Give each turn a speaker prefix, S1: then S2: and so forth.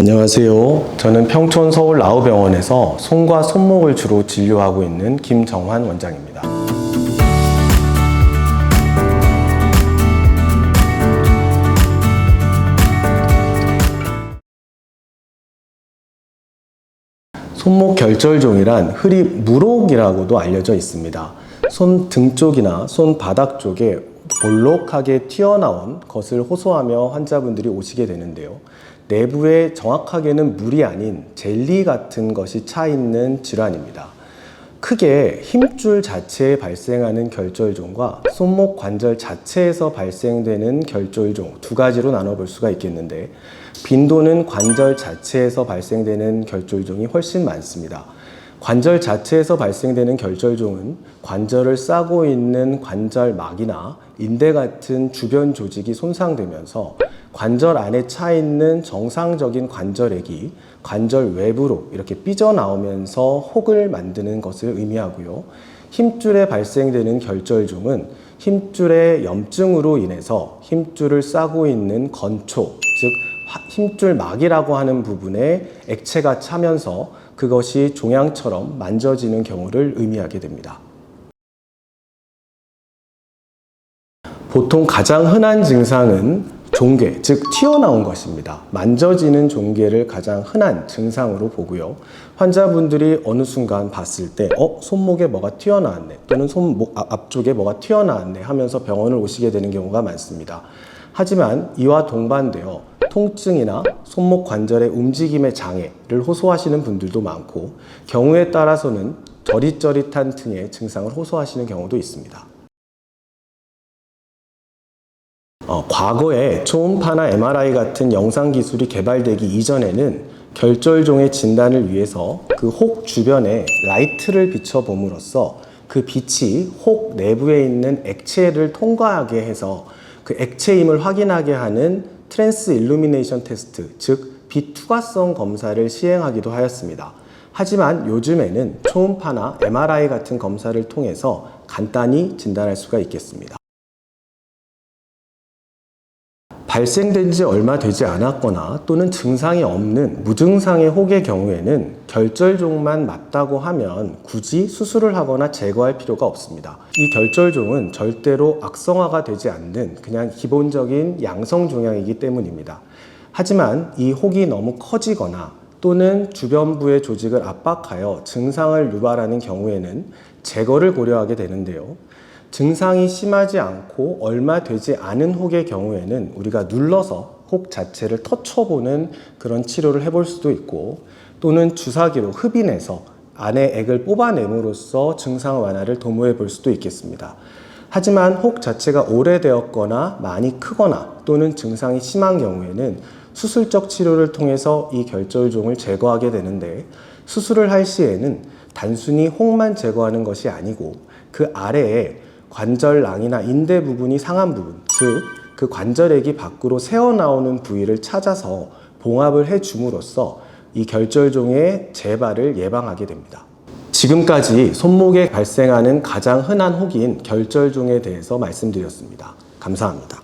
S1: 안녕하세요. 저는 평촌 서울나우병원에서 손과 손목을 주로 진료하고 있는 김정환 원장입니다. 손목 결절종이란 흔히 물혹이라고도 알려져 있습니다. 손 등 쪽이나 손 바닥 쪽에 볼록하게 튀어나온 것을 호소하며 환자분들이 오시게 되는데요. 내부에 정확하게는 물이 아닌 젤리 같은 것이 차 있는 질환입니다. 크게 힘줄 자체에 발생하는 결절종과 손목 관절 자체에서 발생되는 결절종 두 가지로 나눠볼 수가 있겠는데, 빈도는 관절 자체에서 발생되는 결절종이 훨씬 많습니다. 관절 자체에서 발생되는 결절종은 관절을 싸고 있는 관절막이나 인대 같은 주변 조직이 손상되면서 관절 안에 차 있는 정상적인 관절액이 관절 외부로 이렇게 삐져나오면서 혹을 만드는 것을 의미하고요. 힘줄에 발생되는 결절종은 힘줄의 염증으로 인해서 힘줄을 싸고 있는 건초, 즉 힘줄막이라고 하는 부분에 액체가 차면서 그것이 종양처럼 만져지는 경우를 의미하게 됩니다. 보통 가장 흔한 증상은 종괴, 즉 튀어나온 것입니다. 만져지는 종괴를 가장 흔한 증상으로 보고요. 환자분들이 어느 순간 봤을 때 손목에 뭐가 튀어나왔네, 또는 손목 앞쪽에 뭐가 튀어나왔네 하면서 병원을 오시게 되는 경우가 많습니다. 하지만 이와 동반되어 통증이나 손목 관절의 움직임의 장애를 호소하시는 분들도 많고, 경우에 따라서는 저릿저릿한 등의 증상을 호소하시는 경우도 있습니다. 과거에 초음파나 MRI 같은 영상 기술이 개발되기 이전에는 결절종의 진단을 위해서 그 혹 주변에 라이트를 비춰봄으로써 그 빛이 혹 내부에 있는 액체를 통과하게 해서 그 액체임을 확인하게 하는 트랜스 일루미네이션 테스트, 즉 빛 투과성 검사를 시행하기도 하였습니다. 하지만 요즘에는 초음파나 MRI 같은 검사를 통해서 간단히 진단할 수가 있겠습니다. 발생된 지 얼마 되지 않았거나 또는 증상이 없는 무증상의 혹의 경우에는 결절종만 맞다고 하면 굳이 수술을 하거나 제거할 필요가 없습니다. 이 결절종은 절대로 악성화가 되지 않는 그냥 기본적인 양성 종양이기 때문입니다. 하지만 이 혹이 너무 커지거나 또는 주변부의 조직을 압박하여 증상을 유발하는 경우에는 제거를 고려하게 되는데요. 증상이 심하지 않고 얼마 되지 않은 혹의 경우에는 우리가 눌러서 혹 자체를 터쳐보는 그런 치료를 해볼 수도 있고, 또는 주사기로 흡인해서 안에 액을 뽑아냄으로써 증상 완화를 도모해 볼 수도 있겠습니다. 하지만 혹 자체가 오래되었거나 많이 크거나 또는 증상이 심한 경우에는 수술적 치료를 통해서 이 결절종을 제거하게 되는데, 수술을 할 시에는 단순히 혹만 제거하는 것이 아니고 그 아래에 관절낭이나 인대 부분이 상한 부분, 즉 그 관절액이 밖으로 새어나오는 부위를 찾아서 봉합을 해줌으로써 이 결절종의 재발을 예방하게 됩니다. 지금까지 손목에 발생하는 가장 흔한 혹인 결절종에 대해서 말씀드렸습니다. 감사합니다.